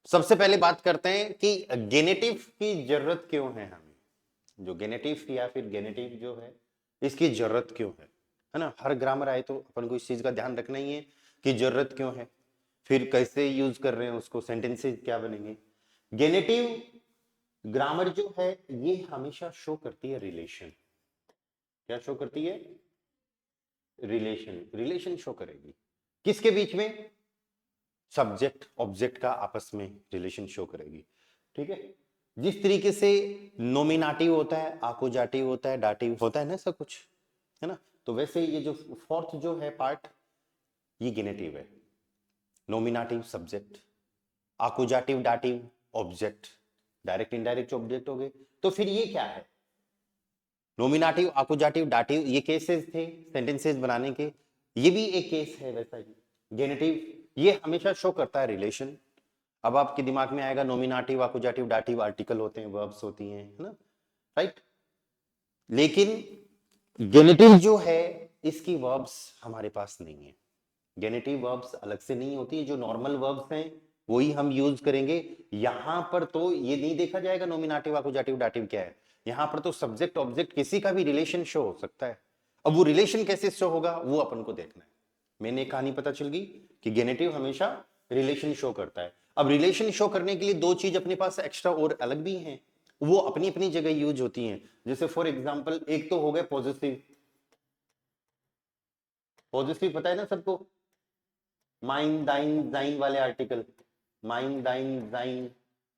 सबसे पहले बात करते हैं कि गेनेटिव की जरूरत क्यों है हमें, जो गेनेटिव या फिर गेनेटिव जो है इसकी जरूरत क्यों है ना। हर ग्रामर आए तो अपन को इस चीज का ध्यान रखना ही है कि जरूरत क्यों है, फिर कैसे यूज कर रहे हैं उसको, सेंटेंसेस क्या बनेंगे। गेनेटिव ग्रामर जो है ये हमेशा शो करती है रिलेशन। क्या शो करती है? रिलेशन। रिलेशन शो करेगी किसके बीच में? सब्जेक्ट ऑब्जेक्ट का आपस में रिलेशन शो करेगी। ठीक है, जिस तरीके से नोमिनाटिव होता है, आकुजाटिव होता है, डाटिव होता है ना, सब कुछ है ना, तो वैसे ये जो फोर्थ जो है पार्ट ये गेनेटिव है। Nominative subject, accusative dative object, direct indirect object हो गए। तो फिर ये क्या है? नोमिनाटिव, आकुजाटिव, डाटिव ये केसेस थे सेंटेंसेस बनाने के, ये भी एक केस है वैसा ही। गेनेटिव ये हमेशा शो करता है रिलेशन। अब आपके दिमाग में आएगा नोमिनाटिव, आकुजाटिव, डाटिव आर्टिकल होते हैं, वर्ब्स होती हैं, है ना, राइट। लेकिन गेनेटिव जो है इसकी वर्ब्स हमारे पास नहीं है। गेनेटिव वर्ब्स अलग से नहीं होती, जो नॉर्मल वर्ब्स हैं वही हम यूज करेंगे। यहां पर तो ये नहीं देखा जाएगा नोमिनाटिव, आकुजाटिव, डाटिव क्या है। यहां पर तो सब्जेक्ट ऑब्जेक्ट किसी का भी रिलेशन शो हो सकता है। अब वो रिलेशन कैसे शो होगा वो अपन को देखना है। मैंने एक कहानी पता चल गई कि गेनेटिव हमेशा रिलेशन शो करता है। अब रिलेशन शो करने के लिए दो चीज अपने पास एक्स्ट्रा और अलग भी हैं, वो अपनी अपनी जगह यूज होती हैं। जैसे फॉर एग्जांपल एक तो हो गया पॉजिटिव। पॉजिटिव पता है ना सबको, माइन दाइन जाइन वाले आर्टिकल, माइन दाइन जाइन,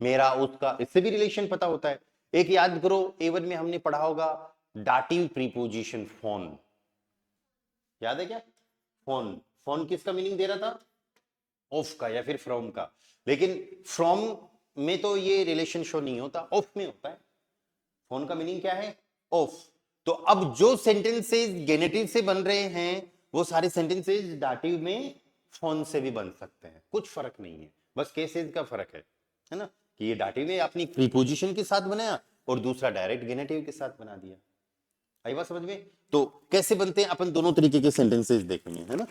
मेरा उसका, इससे भी रिलेशन पता होता है। एक याद करो A1 में हमने पढ़ा होगा डाटिव प्रीपोजिशन फोन, याद है क्या? फोन, फोन किसका मीनिंग दे रहा था? ऑफ का या फिर फ्रॉम का। लेकिन फ्रॉम में तो ये रिलेशन शो नहीं होता, ऑफ में होता है। फोन का मीनिंग क्या है? ऑफ। तो अब जो सेंटेंसेस गेनेटिव से बन रहे हैं वो सारे सेंटेंसेस डाटिव में फोन से भी बन सकते हैं, कुछ फर्क नहीं है, बस केसेस का फर्क है ना, कि ये डाटिव में अपनी प्रीपोजिशन के साथ बनाया और दूसरा डायरेक्ट गेनेटिव के साथ बना दिया। आई बात समझ में? तो कैसे बनते हैं अपन दोनों तरीके के सेंटेंसेस देखेंगे, है ना,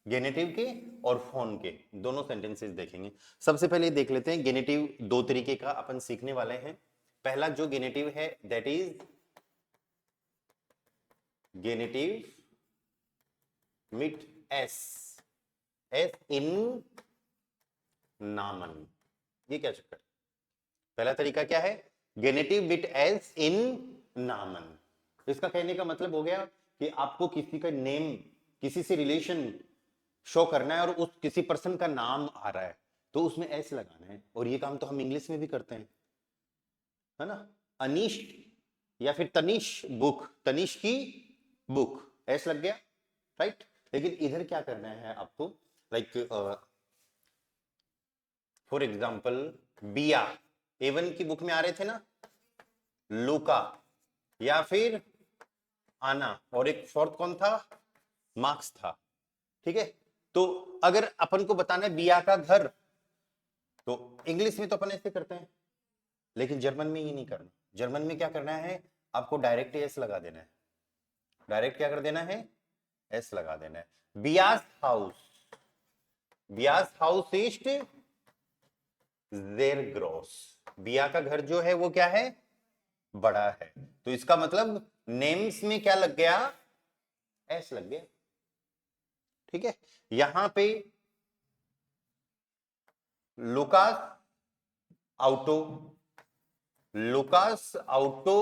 गेनेटिव के और फोन के दोनों सेंटेंसेस देखेंगे। सबसे पहले देख लेते हैं गेनेटिव दो तरीके का अपन सीखने वाले हैं। पहला जो गेनेटिव है that is genitive with S, S in नामन। ये क्या चक्कर? पहला तरीका क्या है? गेनेटिव विथ एस इन नामन। इसका कहने का मतलब हो गया कि आपको किसी का नेम, किसी से रिलेशन शो करना है और उस किसी पर्सन का नाम आ रहा है तो उसमें एस लगाना है। और ये काम तो हम इंग्लिश में भी करते हैं, है ना। अनीश या फिर तनिष बुक, तनिष की बुक, एस लग गया, राइट। लेकिन इधर क्या करना है आपको, लाइक फॉर एग्जाम्पल बिया, A1 की बुक में आ रहे थे ना, लूका या फिर आना, और एक फोर्थ कौन था? मार्क्स था। ठीक है, तो अगर अपन को बताना है बिया का घर, तो इंग्लिश में तो अपन ऐसे करते हैं, लेकिन जर्मन में ये नहीं करना। जर्मन में क्या करना है, आपको डायरेक्ट एस लगा देना है। डायरेक्ट क्या कर देना है? एस लगा देना है। बियास हाउस, बियास हाउस इस्ट देर ग्रोस, बिया का घर जो है वो क्या है? बड़ा है। तो इसका मतलब नेम्स में क्या लग गया? एस लग गया। ठीक है, यहां पे Lucas आउटो, Lucas आउटो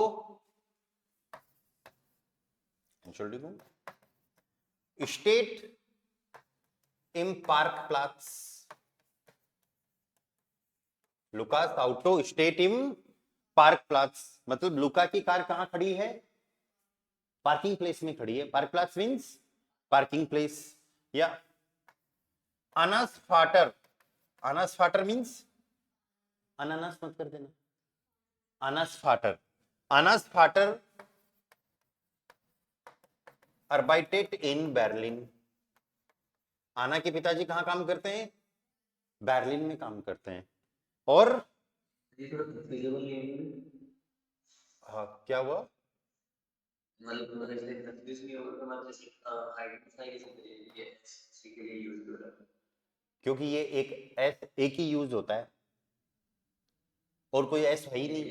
state im Parkplatz, Lucas आउटो state im Parkplatz, मतलब लुका की कार कहां खड़ी है? पार्किंग प्लेस में खड़ी है। पार्कप्लास मींस पार्किंग प्लेस। या अनास फाटर, अनास फाटर मींस, अनानास मत कर देना, अनास फाटर, अनास फाटर arbeitet in Berlin, आना के पिताजी कहां काम करते हैं? बर्लिन में काम करते हैं। और हाँ, क्या हुआ? क्योंकि ये एक एस एक ही यूज होता है, और कोई एस है ही नहीं।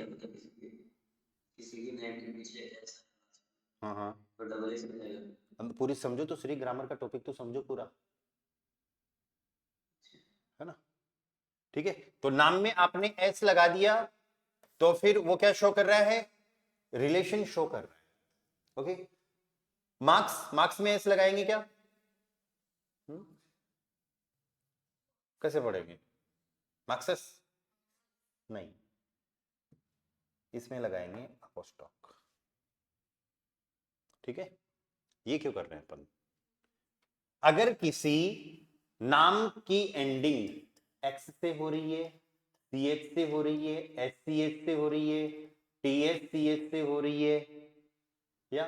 किसी की नेम के पीछे ऐसा हाँ हाँ, तो डबल एस बन जाएगा। हम पूरी समझो तो सही, ग्रामर का टॉपिक तो समझो पूरा, है ना। ठीक है, तो नाम में आपने एस लगा दिया तो फिर वो क्या शो कर रहा है, रिलेशन शो कर रहा है। ओके, मार्क्स, मार्क्स में एस लगाएंगे क्या? कैसे पढ़ेंगे? मार्क्सेस नहीं, इसमें लगाएंगे अपोस्ट्रोक। ठीक है, ये क्यों कर रहे हैं अपन? अगर किसी नाम की एंडिंग एक्स से हो रही है, सी एच से हो रही है, एस सी एच से हो रही है, टी एच सी एच से हो रही है, या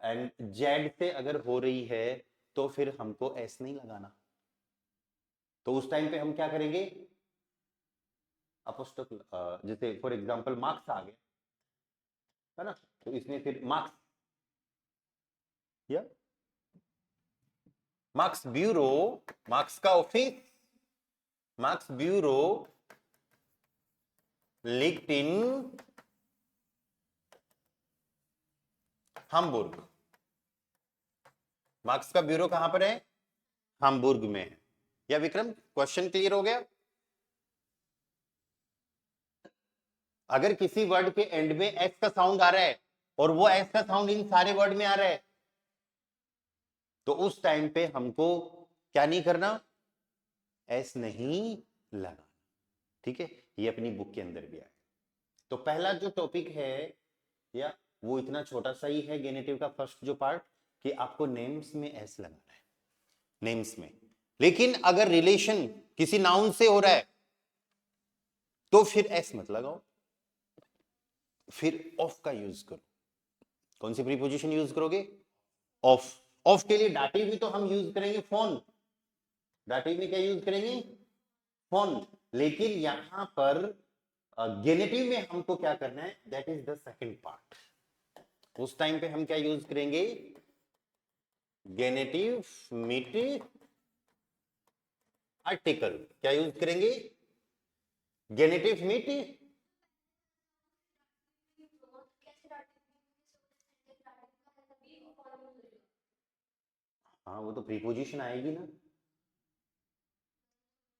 एंड जेड से अगर हो रही है, तो फिर हमको एस नहीं लगाना। तो उस टाइम पे हम क्या करेंगे, अपोस्ट्रोफ, जैसे फॉर एग्जांपल मार्क्स आ गया, है ना, तो इसमें फिर मार्क्स, या मार्क्स ब्यूरो, मार्क्स का ऑफिस, मार्क्स ब्यूरो लिक्ट इन हामबुर्ग। मार्क्स का ब्यूरो कहां पर है? हामबुर्ग में है। या विक्रम, क्वेश्चन क्लियर हो गया? अगर किसी वर्ड के एंड में एस का साउंड आ रहा है और वो एस का साउंड इन सारे वर्ड में आ रहा है, तो उस टाइम पे हमको क्या नहीं करना, एस नहीं लगाना। ठीक है, ये अपनी बुक के अंदर भी आया। तो पहला जो टॉपिक है, या वो इतना छोटा सा ही है, गेनेटिव का फर्स्ट जो पार्ट, कि आपको नेम्स में एस लगाना है, नेम्स में। लेकिन अगर रिलेशन किसी नाउन से हो रहा है तो फिर एस मत लगाओ, फिर ऑफ का यूज करो। कौन सी प्रीपोजिशन यूज करोगे? ऑफ। ऑफ के लिए डाटिव भी तो हम यूज करेंगे फोन, डाटिव में क्या यूज करेंगे? फोन। लेकिन यहां पर गेनेटिव में हमको क्या करना है, that is the second part. उस टाइम पे हम क्या यूज करेंगे, गेनेटिव मीट आर्टिकल। क्या यूज करेंगे? गेनेटिव मीट, हाँ वो तो प्रीपोजिशन आएगी ना,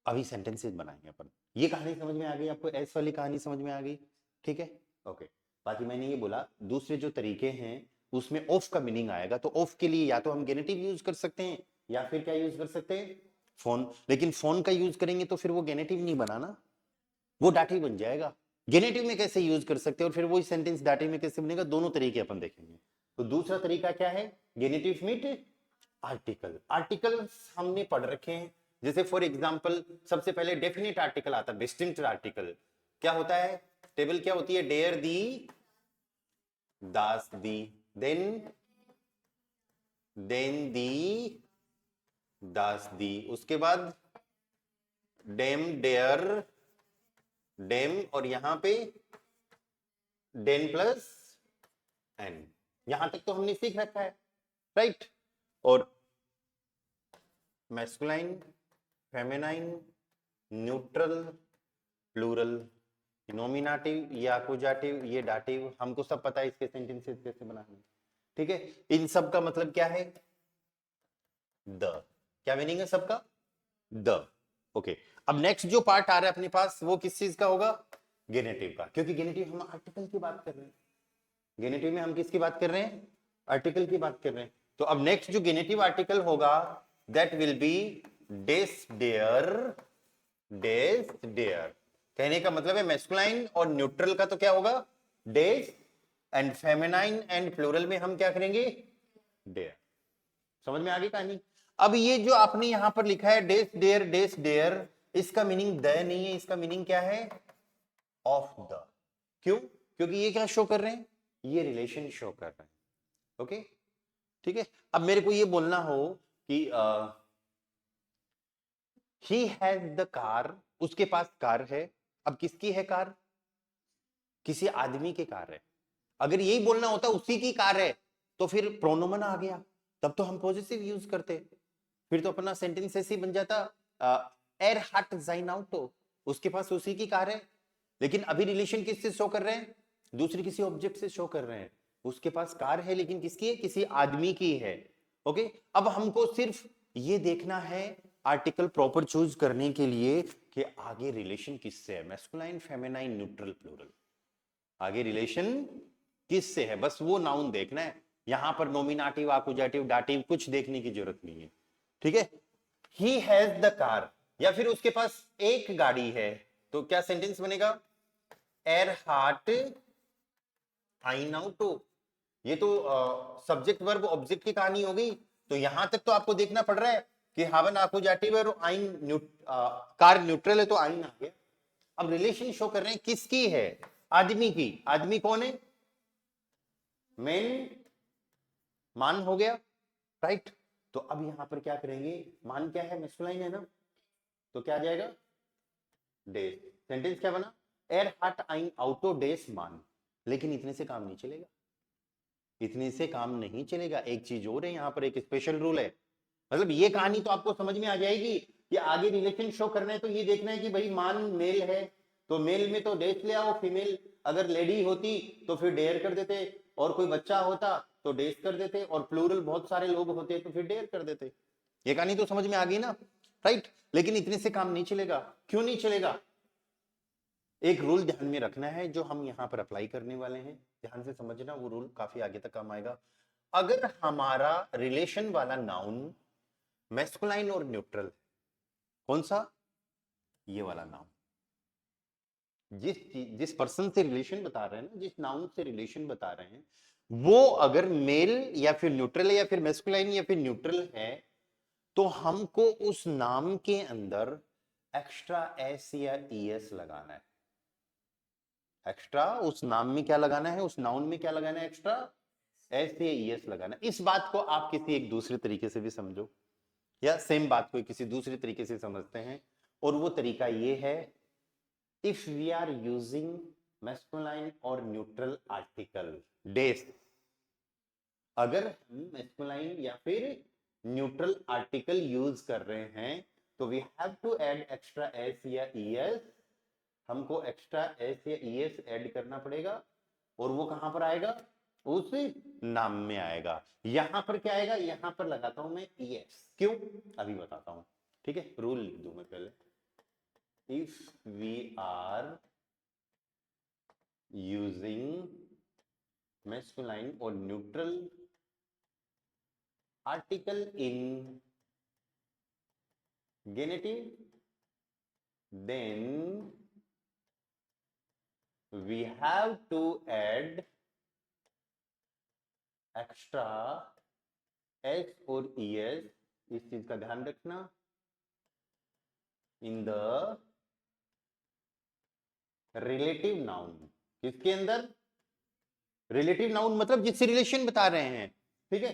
अभी सेंटेंसेस बनाएंगे अपन। ये कहानी समझ में आ गई आपको? एस वाली कहानी समझ में आ गई? ठीक है, ओके। बाकी मैंने ये बोला दूसरे जो तरीके हैं उसमें ऑफ का मीनिंग आएगा, तो ऑफ के लिए या तो हम गेनेटिव यूज कर सकते हैं या फिर क्या यूज कर सकते हैं, फोन। लेकिन फोन का यूज करेंगे तो फिर वो गेनेटिव नहीं बना ना, वो डाटिव बन जाएगा। गेनेटिव में कैसे यूज कर सकते हैं और फिर वही सेंटेंस डाटिव में कैसे बनेगा, दोनों तरीके अपन देखेंगे। तो दूसरा तरीका क्या है, गेनेटिव मीट आर्टिकल। आर्टिकल्स हमने पढ़ रखे हैं, जैसे फॉर एग्जांपल सबसे पहले डेफिनेट आर्टिकल आता है, डिस्टिंक्ट आर्टिकल क्या होता है, टेबल क्या होती है, डेयर दी, दास दी, देन दी, दास दी, उसके बाद डेम डेयर डेम, और यहां पे डेन प्लस एन। यहां तक तो हमने सीख रखा है, राइट। और masculine, feminine, neutral, plural, nominative, ये अकुजाटिव, ये डाटिव, हमको सब पता है इसके सेंटेंसेस कैसे बनाने। ठीक है, इन सब का मतलब क्या है, द। क्या मीनिंग है सबका, द। ओके, अब नेक्स्ट जो पार्ट आ रहा है अपने पास वो किस चीज का होगा, गेनेटिव का, क्योंकि गेनेटिव हम आर्टिकल की बात कर रहे हैं। गेनेटिव में हम किसकी बात कर रहे हैं, आर्टिकल की बात कर रहे हैं। तो अब नेक्स्ट जो गेनेटिव आर्टिकल होगा दैट विल बी डेस डेयर, डेस डेयर। कहने का मतलब है मैस्कुलाइन और न्यूट्रल का तो क्या होगा, डेस, एंड फेमिनाइन एंड प्लूरल में हम क्या करेंगे, डेयर। समझ में आ गई कहानी? अब ये जो आपने यहां पर लिखा है डेस डेयर, इसका मीनिंग द नहीं है, इसका मीनिंग क्या है, ऑफ द। क्यों? क्योंकि ये क्या शो कर रहे हैं, ये रिलेशन शो कर रहे हैं। ओके, ठीक है। अब मेरे को ये बोलना हो कि ही हैज द कार, उसके पास कार है। अब किसकी है कार, किसी आदमी की कार है। अगर यही बोलना होता उसी की कार है तो फिर प्रोनोमन आ गया, तब तो हम पॉजिटिव यूज करते, फिर तो अपना सेंटेंस ऐसे ही बन जाता, एर हट जाइन आउटो, उसके पास उसी की कार है। लेकिन अभी रिलेशन किससे शो कर रहे हैं? दूसरे किसी ऑब्जेक्ट से शो कर रहे हैं। उसके पास कार है लेकिन किसकी है? किसी आदमी की है। ओके, अब हमको सिर्फ ये देखना है आर्टिकल प्रॉपर चूज करने के लिए कि आगे रिलेशन किससे है, मैस्कुलाइन, फेमिनाइन, न्यूट्रल, प्लूरल, आगे रिलेशन किससे है, बस वो नाउन देखना है। यहां पर नॉमिनेटिव, आकुजेटिव, डाटिव कुछ देखने की जरूरत नहीं है। ठीक है, ही हैज द कार, या फिर उसके पास एक गाड़ी है, तो क्या सेंटेंस बनेगा? एरहार्ट ein Auto। ये तो सब्जेक्ट वर्ब ऑब्जेक्ट की कहानी हो गई। तो यहां तक तो आपको देखना पड़ रहा है कि हावन आकुजेटिव है और कार न्यूट्रल है, तो आइन आ गया। अब रिलेशन शो कर रहे हैं किसकी है? आदमी की। आदमी कौन है? मेन, मान हो गया, राइट। तो अब यहां पर क्या करेंगे? मान क्या है? मैस्कुलाइन है ना, तो क्या आ जाएगा? डेस। सेंटेंस क्या बना? एर हट आइन आउटो डेस मान। लेकिन इतने से काम नहीं चलेगा, इतने से काम नहीं चलेगा। एक चीज और है, यहां पर एक स्पेशल रूल है। मतलब ये कहानी तो आपको समझ में आ जाएगी कि आगे रिलेशन शो करना है तो ये देखना है कि भाई मान मेल है तो मेल में तो डेस ले आओ, फीमेल अगर लेडी होती तो फिर डेयर कर देते, और कोई बच्चा होता तो डेस कर देते, और प्लूरल बहुत सारे लोग होते तो फिर डेयर कर देते। ये कहानी तो समझ में आ गई ना, राइट। लेकिन इतने से काम नहीं चलेगा। क्यों नहीं चलेगा? एक रूल ध्यान में रखना है जो हम यहां पर अप्लाई करने वाले हैं, ध्यान से समझना, वो रूल काफी आगे तक काम आएगा। अगर हमारा रिलेशन वाला नाउन मैस्कुलाइन और न्यूट्रल, कौन सा? ये वाला नाउन, जिस पर्सन से रिलेशन बता रहे हैं ना, जिस नाउन से रिलेशन बता रहे हैं, वो अगर मेल या फिर न्यूट्रल है या फिर मैस्कुलाइन या फिर न्यूट्रल है, तो हमको उस नाम के अंदर एक्स्ट्रा एस या ईएस लगाना है। एक्स्ट्रा उस नाम में क्या लगाना है? उस नाउन में क्या लगाना है? एक्स्ट्रा एस या ईएस लगाना है। इस बात को आप किसी एक दूसरे तरीके से भी समझो, या सेम बात को किसी दूसरे तरीके से समझते हैं, और वो तरीका ये है, if we are using masculine और न्यूट्रल आर्टिकल डेस, अगर हम मैस्कुलाइन या फिर न्यूट्रल आर्टिकल यूज कर रहे हैं तो we have to add extra S या ईएस। हमको एक्स्ट्रा एस या ईएस ऐड करना पड़ेगा, और वो कहां पर आएगा? उस नाम में आएगा। यहां पर क्या आएगा? यहां पर लगाता हूं मैं ईएस। क्यों? अभी बताता हूं। ठीक है, रूल लिख दूं मैं पहले। If we are using masculine और neutral article in genitive, then we have to add extra s और es, इस चीज का ध्यान रखना, इन द रिलेटिव नाउन। किसके अंदर? रिलेटिव नाउन मतलब जिससे रिलेशन बता रहे हैं। ठीक है,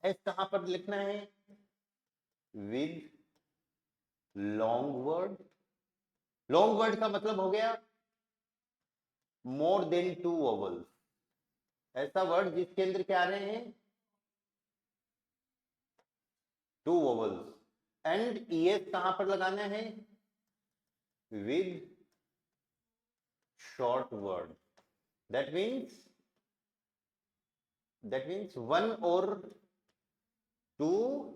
एस कहां पर लिखना है? With long word. Long word का मतलब हो गया मोर देन 2 वोवल्स। ऐसा वर्ड जिसके अंदर क्या आ रहे हैं? 2 वोवल्स। एंड ईएस कहां पर लगाना है? With short word. That means 1 और 2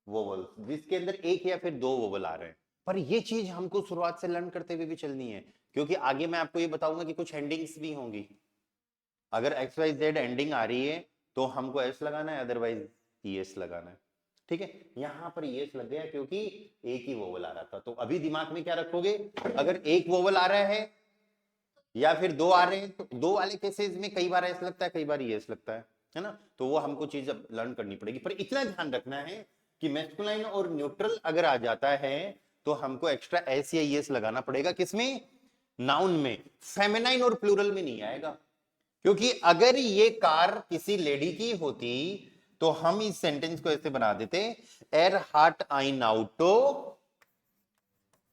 वोवल्स, जिसके अंदर एक या फिर 2 वोवल आ रहे हैं। पर ये चीज हमको शुरुआत से लर्न करते हुए भी चलनी है, क्योंकि आगे मैं आपको ये बताऊंगा कि कुछ एंडिंग्स भी होंगी। अगर एक्स वाई जेड एंडिंग आ रही है तो हमको एस लगाना है, अदरवाइज ईएस लगाना है। ठीक है, यहां पर ईएस लग गया क्योंकि एक ही वोवल आ रहा था। तो अभी दिमाग में क्या रखोगे? अगर एक वोवल आ रहा है या फिर 2 आ रहे हैं, तो 2 वाले केसेस में कई बार एस लगता है, कई बार ईएस लगता है ना। तो वो हमको चीज अब लर्न करनी पड़ेगी। पर इतना ध्यान रखना है कि मैस्कुलाइन और न्यूट्रल अगर आ जाता है तो हमको एक्स्ट्रा एस या ईएस लगाना पड़ेगा। किसमें? नाउन में। फेमिनाइन और प्लूरल में नहीं आएगा, क्योंकि अगर ये कार किसी लेडी की होती तो हम इस सेंटेंस को ऐसे बना देते, एर हार्ट आइन आउटो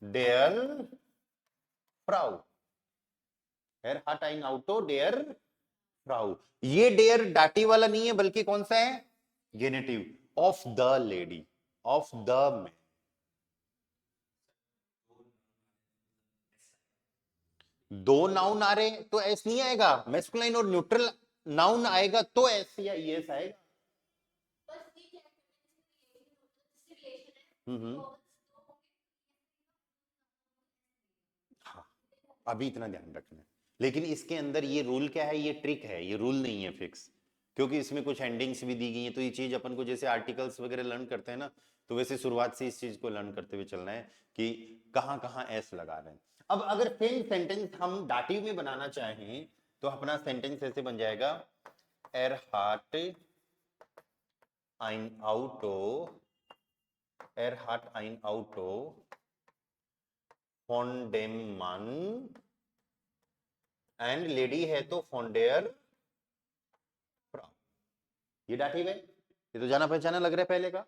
डेयर फ्राउ। एर हार्ट आइन आउटो डेयर फ्राउ। ये डेयर डाटी वाला नहीं है, बल्कि कौन सा है? Genitive of the lady, of the man. दो नाउन आ रहे तो एस नहीं आएगा, मैस्कुलाइन और न्यूट्रल नाउन आएगा तो एस या ईएस आएगा। हाँ, अभी इतना ध्यान रखना है, लेकिन इसके अंदर ये रूल क्या है, ये ट्रिक है, ये रूल नहीं है फिक्स, क्योंकि इसमें कुछ एंडिंग्स भी दी गई हैं। तो ये चीज अपन को जैसे आर्टिकल्स वगैरह लर्न करते हैं ना, तो वैसे शुरुआत से इस चीज को लर्न करते हुए चलना है कि कहाँ कहाँ एस लगा रहे हैं। अब अगर सेम सेंटेंस हम दाटिव में बनाना चाहें तो अपना सेंटेंस ऐसे बन जाएगा, एर heart ein Auto, er hat ein Auto von dem Mann and lady है तो von der Frau। ये डाटिव है, ये तो जाना पहचाना लग रहा है पहले का,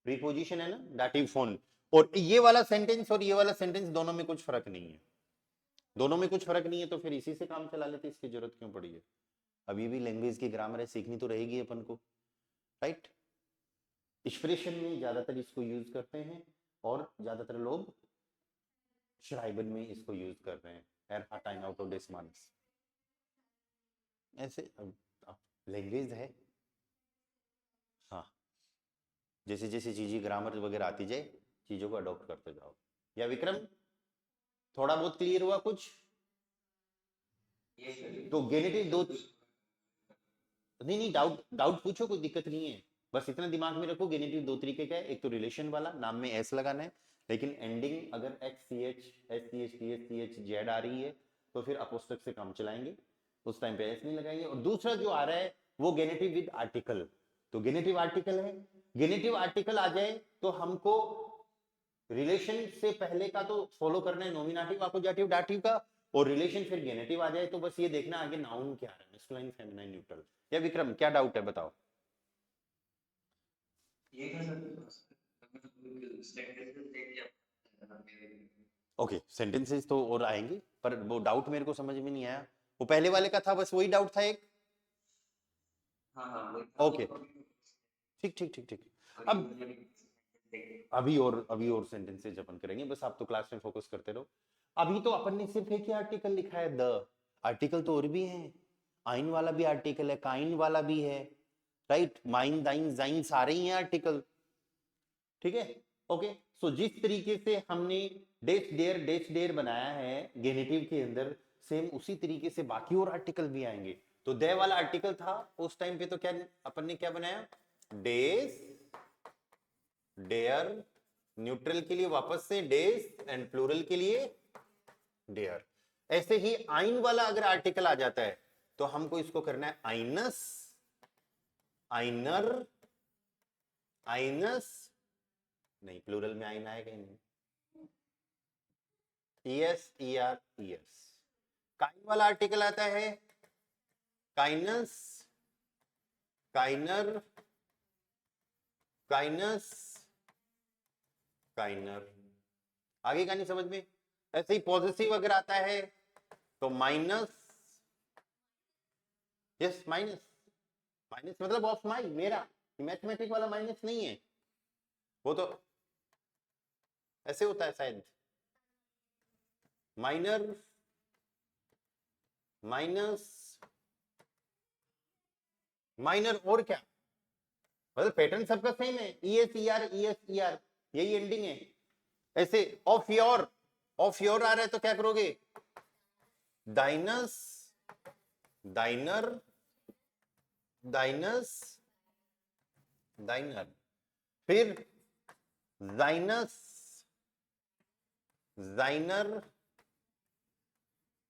प्रीपोजिशन है ना, डाटिव फोन। और ये वाला सेंटेंस और ये वाला सेंटेंस दोनों में कुछ फर्क नहीं है, दोनों में कुछ फर्क नहीं है, तो फिर इसी से काम चला लेते, इसकी जरूरत क्यों पड़ी है। अभी भी लैंग्वेज की ग्रामर है, सीखनी तो रहेगी अपन को, राइट। एक्सप्रेशन में ज्यादातर इसको यूज करते हैं और ज्यादातर लोग श्राइबन में इसको यूज कर रहे हैं, एर hat ein Auto des Mannes। ऐसे लैंग्वेज है, हाँ, जैसे जैसे चीजें ग्रामर वगैरह आती जाए चीजों को अडॉप्ट करते जाओ। या विक्रम थोड़ा बहुत क्लियर हुआ कुछ? तो गेनेटिव दो, नहीं डाउट पूछो, कोई दिक्कत नहीं है, बस इतना दिमाग में रखो, गेनेटिव दो तरीके का है, एक तो रिलेशन वाला, नाम में एस लगाना है, लेकिन एंडिंग अगर X C H S C H T H C H Z आ रही है तो फिर अपोस्ट्रोफ से काम चलाएंगे, उस टाइम पे एस नहीं लगाएंगे। और दूसरा जो आ रहा है वो गेनेटिव विद आर्टिकल, तो गेनेटिव आर्टिकल है, गेनेटिव आर्टिकल आ जाए तो हमको रिलेशन से पहले का तो फॉलो करना है, नॉमिनेटिव अपोजिटिव डाटिव का, और रिलेशन फिर गेनेटिव आ जाए तो बस ये देखना आगे नाउन क्या है, मैस्कुलाइन फेमिनाइन न्यूट्रल। या विक्रम क्या डाउट है बताओ? ये क्या सर, ओके, सेंटेंसेस तो और आएंगे, पर वो डाउट मेरे को समझ में नहीं आया, वो पहले वाले का था, बस वही डाउट था एक। हाँ ओके, ठीक ठीक ठीक ठीक। अब अभी और सेंटेंसेस अपन करेंगे, बस आप तो क्लास में फोकस करते रहो। अभी तो अपन ने सिर्फ एक ही आर्टिकल लिखा है, द, आर्टिकल तो और भी हैं, आइन वाला भी आर्टिकल है, काइन वाला भी है, राइट, माइन दाइन जाइन सारे ही हैं आर्टिकल, ठीक है। ओके, सो जिस तरीके से हमने डेश डेयर बनाया है गेनेटिव के अंदर, सेम उसी तरीके से बाकी और आर्टिकल भी आएंगे। तो दे वाला आर्टिकल था उस टाइम पे, तो क्या अपन ने क्या बनाया, डेज डेयर, न्यूट्रल के लिए वापस से डेज एंड प्लूरल के लिए डेयर। ऐसे ही आइन वाला अगर आर्टिकल आ जाता है तो हमको इसको करना है आइनस, आइनर, आइनस नहीं, प्लूरल में आइन आएगा ही नहीं, ईएस ईआर ईएस। काइन वाला आर्टिकल आता है काइनस, काइनर, काइनस, काइनर। आगे का नहीं समझ में। ऐसे ही पॉजिटिव अगर आता है तो माइनस, यस माइनस, माइनस मतलब ऑफ माई, मेरा, मैथमेटिक वाला माइनस नहीं है, वो तो ऐसे होता है शायद, माइनर, माइनस, माइनर, और क्या, मतलब पैटर्न सबका सेम है, ईएस ईआर ईएस ईआर, यही एंडिंग है। ऐसे ऑफ योर, ऑफ योर आ रहा है तो क्या करोगे, दाइनस, दाइनर, दाइनस, दाइनर, फिर जाइनस, जाइनर,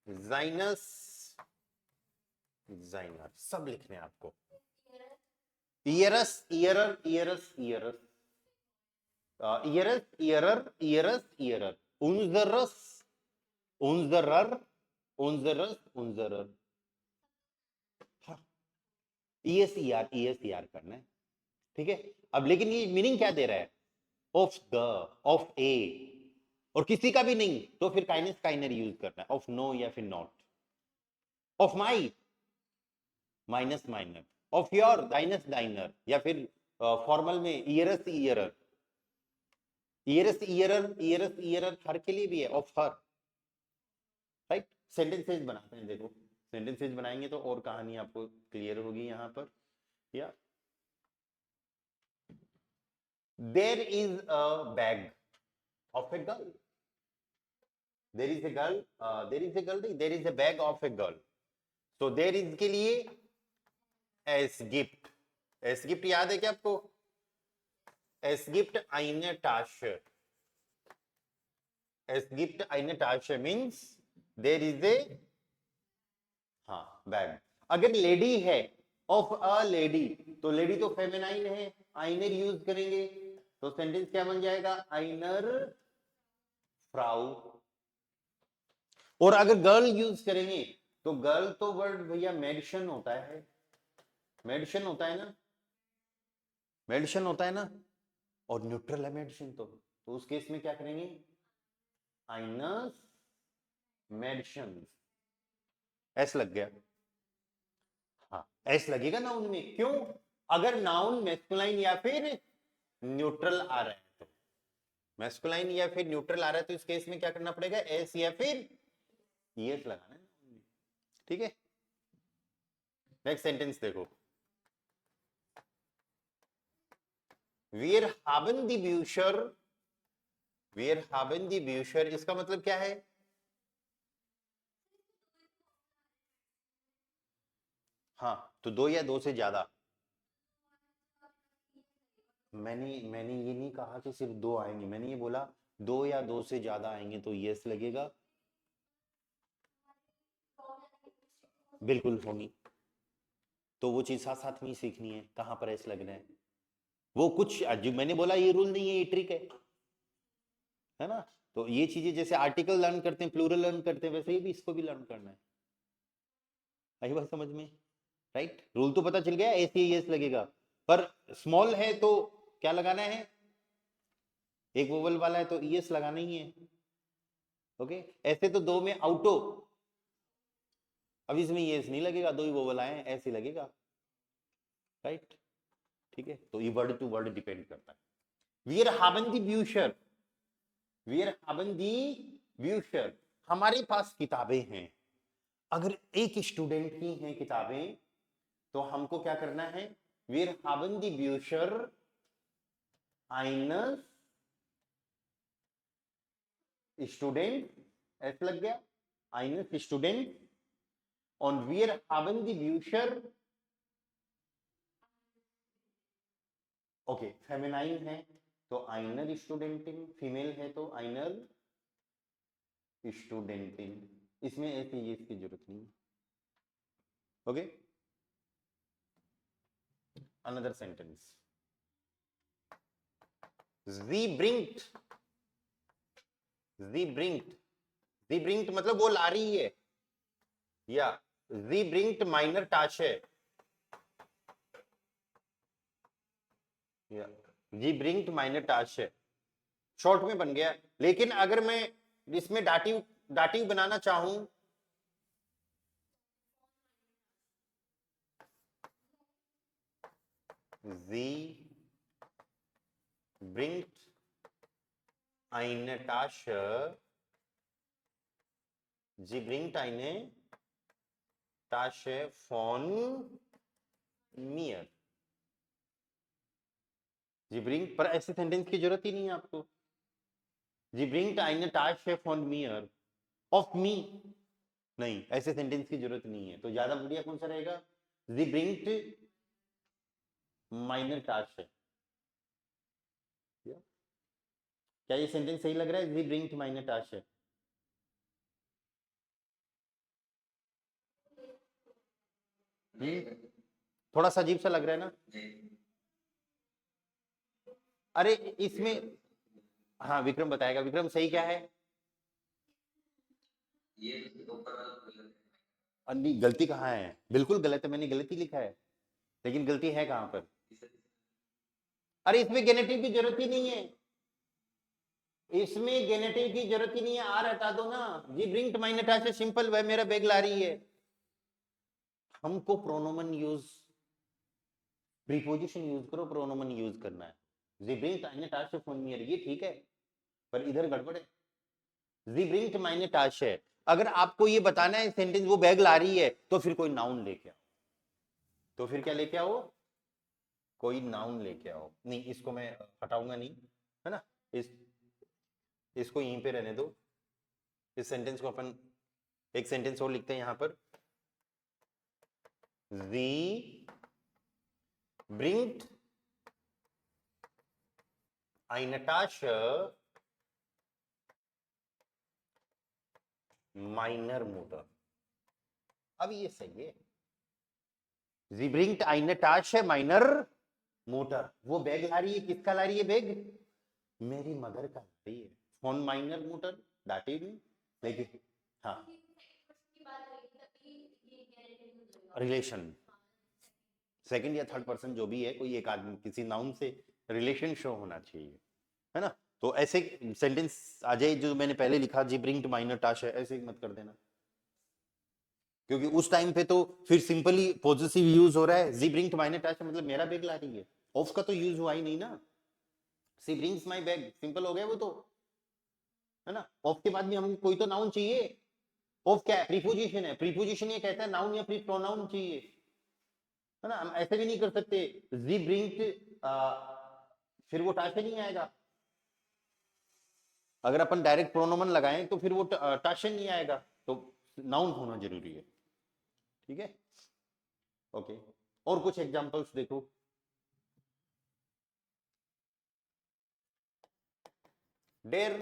जाइनस, जाइनर, सब लिखने हैं आपको। ईयरस, ईयरर, ईयरस, ईयरस, ईयरस, ईयरर, ईयरस, ईयरर, उन्जरस, उन्जरर, उन्जरस, उन्जरर, ईएस ईआर करना है, ठीक है। अब लेकिन ये मीनिंग क्या दे रहा है, ऑफ द, ऑफ ए, और किसी का भी नहीं तो फिर काइनस काइनर यूज करना है, ऑफ नो या फिर नॉट, ऑफ माई माइनस माइनर, ऑफ योर दाइनस दाइनर, या फिर फॉर्मल में ईयरस ईयरर, ईयरस ईयरर, ईयरस ईयरर हर के लिए भी है, ऑफ हर, राइट। सेंटेंसेज बनाते हैं। देखो सेंटेंसेज बनाएंगे तो और कहानी आपको क्लियर होगी यहाँ पर। या there is a bag of a girl, there is a girl, there is a girl नहीं, there is a bag of a girl. तो देयर इज के लिए एस गिफ्ट, एस गिफ्ट याद है क्या आपको? एस गिफ्ट eine Tasche, एस गिफ्ट eine Tasche means there is a, हाँ बैग। अगर लेडी है, ऑफ अ लेडी, तो लेडी तो फेमिनाइन है, आइनर यूज करेंगे तो सेंटेंस क्या बन जाएगा? आइनर फ्राउ। और अगर गर्ल यूज करेंगे तो गर्ल तो वर्ड भैया मेडिशन होता है, मेडिशन होता है ना, मेडिशन होता है ना, और न्यूट्रल है मेडिसिन। तो उस केस में क्या करेंगे? आइनस मेडिशन, एस लग गया। हाँ एस लगेगा नाउन में, क्यों? अगर नाउन मैस्कुलाइन या फिर न्यूट्रल आ रहा है तो, मैस्कुलाइन या फिर न्यूट्रल आ रहा है तो इस केस में क्या करना पड़ेगा? एस या फिर यस लगाना है। ठीक है, नेक्स्ट सेंटेंस देखो, Wir haben die Bücher, Wir haben die Bücher, इसका मतलब क्या है? हाँ तो दो या दो से ज्यादा। मैंने ये नहीं कहा कि सिर्फ दो आएंगे, मैंने ये बोला दो या दो से ज्यादा आएंगे तो यस लगेगा। बिल्कुल होगी, तो वो चीज साथ साथ में ही सीखनी है, कहां पर एस लगना है। वो कुछ जो मैंने बोला ये रूल नहीं है, ये ट्रिक है ना। तो ये चीजें जैसे आर्टिकल लर्न करते हैं, प्लूरल लर्न करते हैं, वैसे ही भी इसको भी लर्न करना है। आई बात समझ में? राइट, रूल तो पता चल गया, एस यस लगेगा, पर स्मॉल है तो क्या लगाना है? एक वोवल वाला है तो ईएस लगाना ही है। ओके, ऐसे तो दो में आउटो, अब इसमें ईएस नहीं लगेगा, दो ही वोवल आए हैं, ऐसे लगेगा। राइट, ठीक है, तो ये वर्ड टू वर्ड डिपेंड करता है। Wir haben die Bücher, Wir haben die Bücher, हमारे पास किताबें हैं। अगर एक स्टूडेंट की हैं किताबें तो हमको क्या करना है? Wir haben die Bücher eines Student, ऐसे लग गया, eines Student, und wir haben die Bücher, okay feminine है तो आइनर स्टूडेंटिन, फीमेल है तो आइनर स्टूडेंटिन, इसमें ऐसे ये इसकी जरूरत नहीं। Okay, another sentence, sie bringt, sie bringt, sie bringt मतलब वो ला रही है, या sie bringt meine Tasche, या sie bringt meine Tasche, short में बन गया। लेकिन अगर मैं इसमें डाटिव डाटिव बनाना चाहूं, sie bringt eine Tasche, sie bringt eine Tasche von mir, जी ब्रिंग, पर ऐसे सेंटेंस की जरूरत ही नहीं है आपको। जी ब्रिंग eine Tasche von mir, of me, नहीं ऐसे सेंटेंस की जरूरत नहीं है। तो ज्यादा बढ़िया कौन सा रहेगा? जी ब्रिंग meine Tasche, क्या ये सेंटेंस सही लग रहा है? जी ब्रिंग meine Tasche, थोड़ा सा अजीब सा लग रहा है ना? अरे इसमें, हाँ विक्रम बताएगा, विक्रम सही क्या है? ये ऊपर वाला गलत है। अन्नी गलती कहाँ है? बिल्कुल गलत है, मैंने गलती लिखा है, लेकिन गलती है कहाँ पर? अरे इसमें गेनेटिव की जरूरत ही नहीं है, इसमें गेनेटिव की जरूरत ही नहीं है, आर हटा दो ना। जी ब्रिंग meine Tasche सिंपल, वह मेरा बैग ला रही है। हमको प्रोनोमन यूज, प्रीपोजिशन यूज करो, प्रोनोमन यूज करना है। जी ब्रिंग eine Tasche von mir, ये ठीक है, पर इधर गड़बड़ है। जी ब्रिंग meine Tasche, अगर आपको ये बताना है सेंटेंस वो बैग ला रही है तो फिर कोई नाउन लेके आओ, तो फिर क्या लेके आओ, कोई नाउन लेके आओ। नहीं इसको मैं हटाऊंगा नहीं, है ना, इस इसको यहीं पे रहने दो। इस सेंटेंस को अपन एक सेंटेंस और लिखते हैं यहां पर, Sie bringt eine Tasche minor motor. अब ये सही है, Sie bringt eine Tasche minor motor, वो बैग ला रही है, किसका ला रही है बैग, मेरी मदर का ला रही है। फोन माइनर मोटर डाटी नहीं, लेकिन हाँ रिलेशन सेकंड या थर्ड पर्सन जो भी है, कोई एक आदमी किसी नाउन से रिलेशन शो होना चाहिए, है ना। तो ऐसे सेंटेंस आ जाए जो मैंने पहले लिखा, जी ब्रिंग माइनर टाश है, ऐसे मत कर देना, क्योंकि उस टाइम पे तो फिर सिंपली पॉजिटिव यूज हो रहा है। जी ब्रिंग माइनर टाश मतलब मेरा बैग ला रही है, ऑफ का तो यूज हुआ ही नहीं ना। सी ब्रिंग्स माई बैग सिंपल हो गया वो तो, है ना। ऑफ के बाद भी हमें कोई तो नाउन चाहिए। ऑफ क्या है, प्रीपोजिशन है, प्रीपोजिशन ये कहता है नाउन या प्रोनाउन चाहिए, है ना। हम ऐसे भी नहीं कर सकते जी ब्रिंग फिर वो टाशे नहीं आएगा। अगर अपन डायरेक्ट प्रोनोमन लगाएं तो फिर वो टाशे नहीं आएगा, तो नाउन होना जरूरी है, ठीक है। ओके, और कुछ एग्जांपल्स देखो। डेर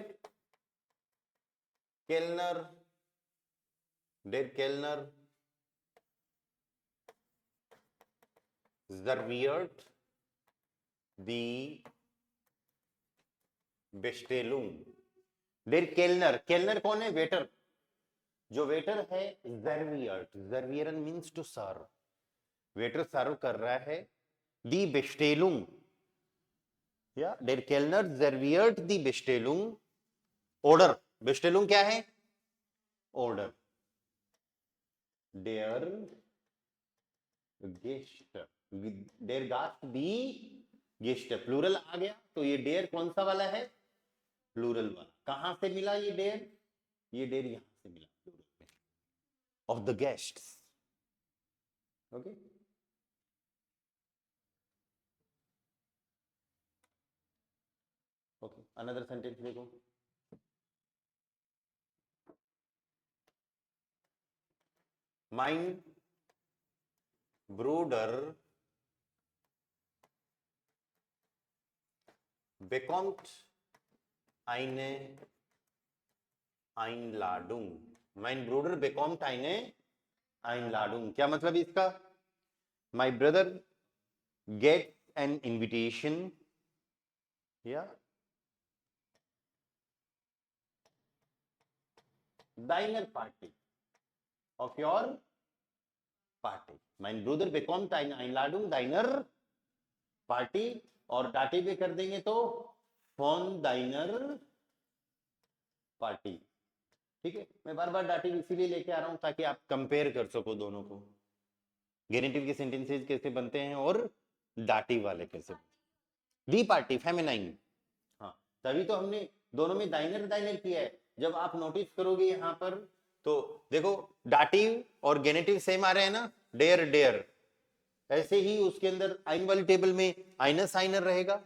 केलनर, डेर केलनर serviert die Bestellung। डेर केलनर, केलनर कौन है, वेटर, जो वेटर है serviert, servieren means to serve, waiter serve कर रहा है। die Bestellung, या डेर केलनर serviert die Bestellung, order, Bestellung क्या है, ऑर्डर। डेयर गेस्ट, डेर गास्ट दी गेस्ट, प्लूरल आ गया, तो ये डेयर कौन सा वाला है, प्लूरल वाला। कहां से मिला ये डेयर, ये डेयर यहां से मिला प्लूरल में, of the guests. Okay, okay, another sentence देखो। mein Bruder bekommt eine Einladung। mein Bruder bekommt eine Einladung, क्या मतलब इसका, my brother gets an invitation, या deiner party, of your party। mein Bruder bekommt eine Einladung deiner party, और डाटी पे कर देंगे तो von deiner party, ठीक है। मैं बार बार डाटी इसीलिए लेके आ रहा हूं ताकि आप कंपेयर कर सको दोनों को, गेनेटिव के सेंटेंसेस कैसे बनते हैं और डाटी वाले कैसे, दी पार्टी फेमिनाइन। हाँ, तभी तो हमने दोनों में दाइनर दाइनर किया है। जब आप नोटिस करोगे यहां पर तो देखो डाटिव और गेनेटिव सेम आ रहे हैं ना, डेयर डेयर, ऐसे ही उसके अंदर आइन वाली टेबल में आइनस आइनर रहेगा,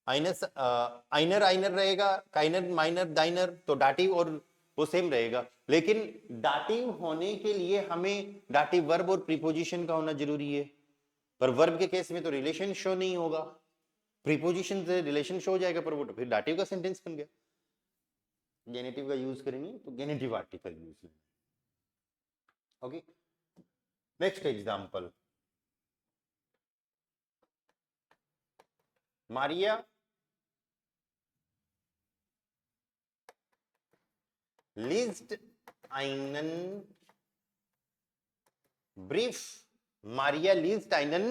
आइनस आइनर आइनर रहेगा, काइनर माइनर दाइनर, तो डाटिव और वो सेम रहेगा। लेकिन डाटिव होने के लिए हमें डाटिव वर्ब और प्रीपोजिशन का होना जरूरी है, पर वर्ब के केस में तो रिलेशन शो नहीं होगा, प्रीपोजिशन से रिलेशन शो हो जाएगा, पर वो तो फिर डाटिव का सेंटेंस बन गया। गेनेटिव का यूज करेंगे तो गेनेटिव आर्टिकल यूज करेंगे। Okay, next example, Maria liest einen brief। Maria liest einen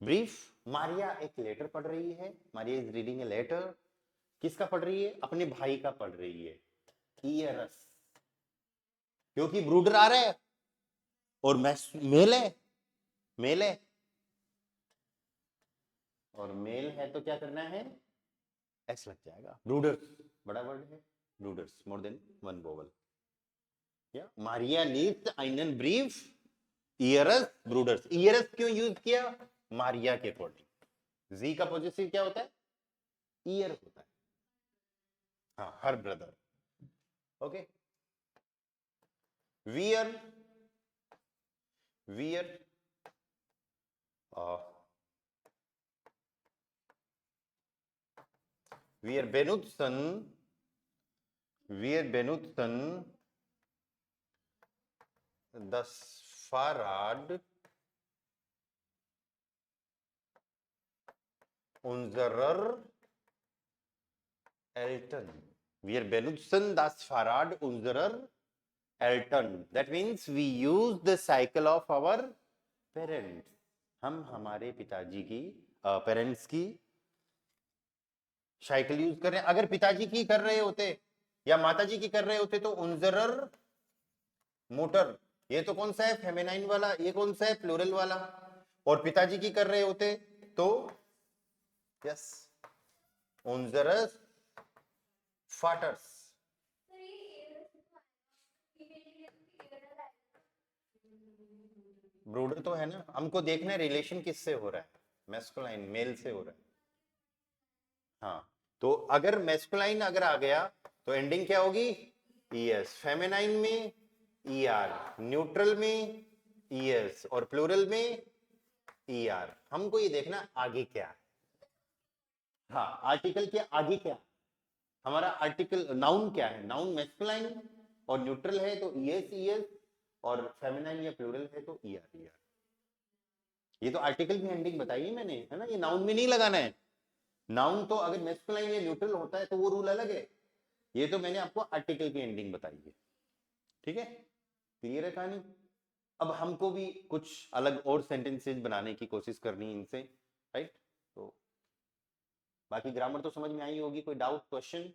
brief, Maria एक लेटर पढ़ रही है, Maria is reading a letter, किसका पढ़ रही है, अपने भाई का पढ़ रही है, ईयरस, क्योंकि ब्रूडर आ रहा है और मेल है, मेल है, और मेल है तो क्या करना है, एस लग जाएगा। ब्रूडर्स बड़ा वर्ड है, ब्रूडर्स मोर देन वन वोवल, या Maria leaves einen Brief ihres Bruders। ihres क्यों यूज किया? मारिया के अकॉर्डिंग। जी का पॉजिटिव क्या होता है? ईयर होता है। हाँ, her brother. Okay, wear wear wir benutzen das Fahrrad unserer Eltern। Wir benutzen das Fahrrad unserer Eltern। That means we use the cycle of our parents। हम हमारे पिताजी की पेरेंट्स की साइकिल यूज कर रहे हैं। अगर पिताजी की कर रहे होते या माताजी की कर रहे होते तो उनजरर मोटर, ये तो कौन सा है? फेमिनाइन वाला। ये कौन सा है? प्लूरल वाला। और पिताजी की कर रहे होते तो यस उनजरस फाटर्स। ब्रूडर तो है ना, हमको देखना है रिलेशन किससे हो रहा है, मैस्कुलाइन मेल से हो रहा है। हाँ, तो अगर मैस्कुलाइन अगर आ गया तो एंडिंग क्या होगी? ईएस। फेमिनाइन में ईआर, न्यूट्रल में ईएस और प्लूरल में ईआर। हमको ये देखना आगे क्या है। हाँ, आर्टिकल के आगे क्या, हमारा आर्टिकल नाउन क्या है? नाउन मैस्कुलाइन और न्यूट्रल है तो ईएस ईएस, और फेमिनाइन या प्लूरल है तो ईआर ईआर। ये तो आर्टिकल की एंडिंग बताई मैंने, है ना? ये नाउन में नहीं लगाना है। नाउन तो अगर मैस्कुलाइन या न्यूट्रल होता है तो वो रूल अलग है। ये तो मैंने आपको आर्टिकल की एंडिंग बताई है। ठीक है, क्लियर है कहानी? अब हमको भी कुछ अलग और सेंटेंसेस बनाने की कोशिश करनी है इनसे, राइट? तो बाकी ग्रामर तो समझ में आई होगी। कोई डाउट, क्वेश्चन?